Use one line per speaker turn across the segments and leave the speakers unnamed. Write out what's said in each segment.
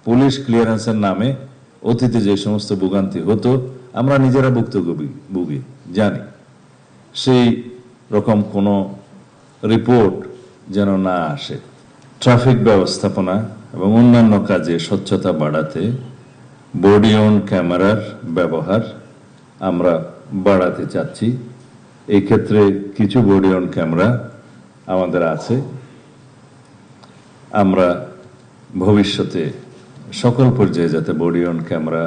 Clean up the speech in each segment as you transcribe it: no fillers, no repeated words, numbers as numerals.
Police ক্লিয়ারেন্সের নামে অতীতে যে সমস্ত ভোগান্তি হতো আমরা নিজেরা ভুক্তভোগী জানি, সেই রকম কোনো রিপোর্ট যেন না আসে। ট্রাফিক ব্যবস্থাপনা এবং অন্যান্য কাজে স্বচ্ছতা বাড়াতে বডি অন ক্যামেরার ব্যবহার আমরা বাড়াতে চাচ্ছি। এই ক্ষেত্রে কিছু বডি অন ক্যামেরা আমাদের আছে। আমরা ভবিষ্যতে সকল পর্যায়ে যাতে বডি অন ক্যামেরা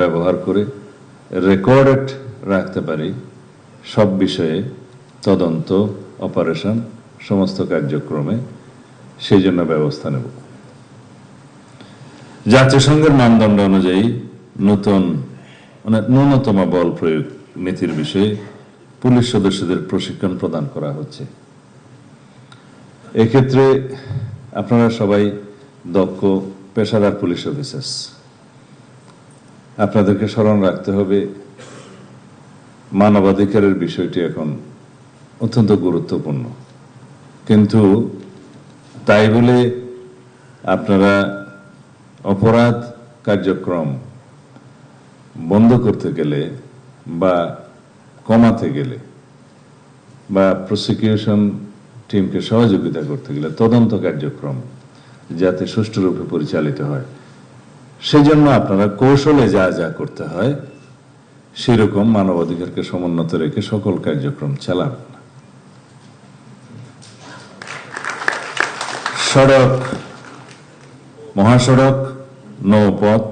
ব্যবহার করে রেকর্ডেড রাখতে পারি সব বিষয়ে, তদন্ত, অপারেশন, সমস্ত কার্যক্রমে, সেই জন্য ব্যবস্থা নেব। জাতিসংঘের মানদণ্ড অনুযায়ী ন্যূনতম বল প্রয়োগ নীতির বিষয়ে পুলিশ সদস্যদের প্রশিক্ষণ প্রদান করা হচ্ছে। এক্ষেত্রে আপনারা সবাই দক্ষ পেশাদার পুলিশ অফিসার। আপনাদেরকে স্মরণ রাখতে হবে মানবাধিকারের বিষয়টি এখন অত্যন্ত গুরুত্বপূর্ণ, কিন্তু তাই বলে আপনারা অপরাধ কার্যক্রম বন্ধ করতে গেলে বা কমাতে গেলে বা প্রসিকিউশন টিমকে সহযোগিতা করতে গেলে তদন্ত কার্যক্রম যাতে সুষ্ঠুরূপে পরিচালিত হয়, সেজন্য আপনারা কৌশলে যা যা করতে হয় সেরকম মানবাধিকারকে সমুন্নত রেখে সকল কার্যক্রম চালাবেন। সড়ক, মহাসড়ক, নৌপথ,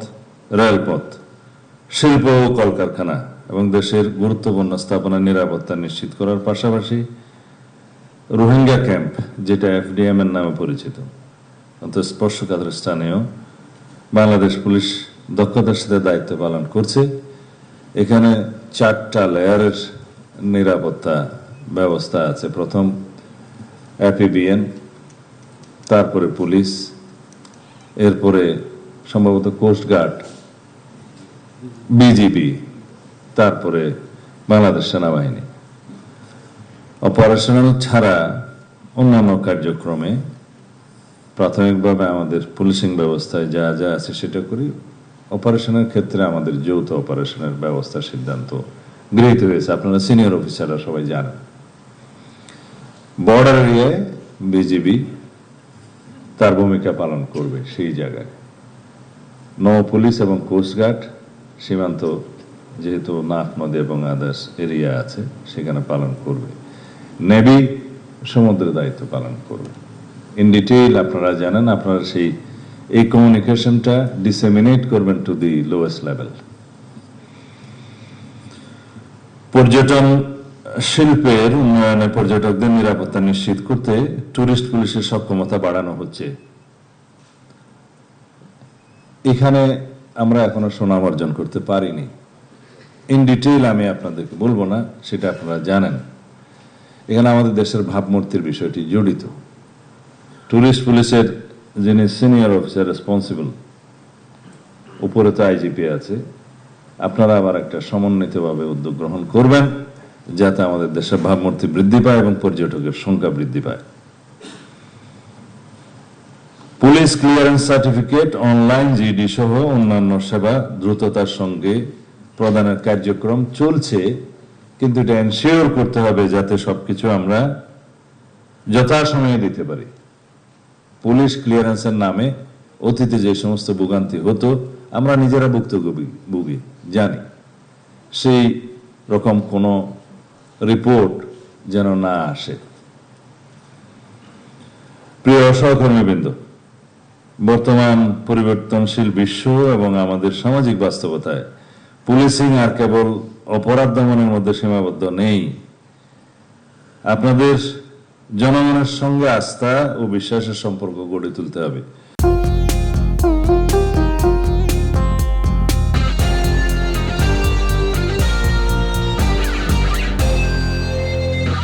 রেলপথ, শিল্প ও কলকারখানা এবং দেশের গুরুত্বপূর্ণ স্থাপনার নিরাপত্তা নিশ্চিত করার পাশাপাশি রোহিঙ্গা ক্যাম্প, যেটা FDM এর নামে পরিচিত, অন্তত স্পর্শকাতর স্থানেও বাংলাদেশ পুলিশ দক্ষতার সাথে দায়িত্ব পালন করছে। এখানে 4টা লেয়ারের নিরাপত্তা ব্যবস্থা আছে। প্রথম APBN, তারপরে পুলিশ, এরপরে সম্ভবত কোস্টগার্ড, BGB, তারপরে বাংলাদেশ সেনাবাহিনী। অপারেশনাল ছাড়া অন্যান্য কার্যক্রমে প্রাথমিকভাবে আমাদের পুলিশিং ব্যবস্থায় যা যা আছে সেটা করি। অপারেশনের ক্ষেত্রে আমাদের যৌথ অপারেশনের ব্যবস্থার সিদ্ধান্ত গৃহীত হয়েছে, আপনারা সিনিয়র অফিসাররা সবাই জানেন। বর্ডার এরিয়ায় BGB তার ভূমিকা পালন করবে সেই জায়গায়। নৌ পুলিশ এবং কোস্টগার্ড সীমান্ত, যেহেতু নাফ নদী এবং আদার্স এরিয়া আছে, সেখানে পালন করবে। নেভি সমুদ্রের দায়িত্ব পালন করবে। ইন ডিটেইল আপনারা জানেন, আপনারা এই কমিউনিকেশনটা ডিসেমিনেট করবেন টু দি লোয়েস্ট লেভেল। পর্যটন শিল্পের উন্নয়নে পর্যটকদের নিরাপত্তা নিশ্চিত করতে টুরিস্ট পুলিশের সক্ষমতা বাড়ানো হচ্ছে। এখানে আমরা এখনো সুনাম অর্জন করতে পারিনি। ইন ডিটেইল আমি আপনাদেরকে বলবো না, সেটা আপনারা জানেন। এখানে আমাদের দেশের ভাবমূর্তির বিষয়টি জড়িত। টুরিস্ট পুলিশের যিনি সিনিয়র অফিসার রেসপন্সিবল, উপরে তো IGP আছে, আপনারা আবার একটা সমন্বিতভাবে উদ্যোগ গ্রহণ করবেন যাতে আমাদের দেশের ভাবমূর্তি বৃদ্ধি পায় এবং পর্যটকের সংখ্যা বৃদ্ধি পায়। Police clearance certificate, online GD সহ অন্যান্য সেবা দ্রুততার সঙ্গে প্রদানের কার্যক্রম চলছে, কিন্তু এটা এনশিওর করতে হবে যাতে সবকিছু আমরা যথাসময়ে দিতে পারি। পুলিশ ক্লিয়ারেন্সের নামে অতীতে যে সমস্ত ভোগান্তি হতো আমরা নিজেরা ভুক্তভোগী জানি, সেই রকম কোনো রিপোর্ট যেন না আসে। প্রিয় সহকর্মীবৃন্দ, বর্তমান পরিবর্তনশীল বিশ্ব এবং আমাদের সামাজিক বাস্তবতায় পুলিশিং আর কেবল অপরাধ দমনের মধ্যে সীমাবদ্ধ নেই। আপনাদের জনগণের সঙ্গে আস্থা ও বিশ্বাসের সম্পর্ক গড়ে তুলতে হবে।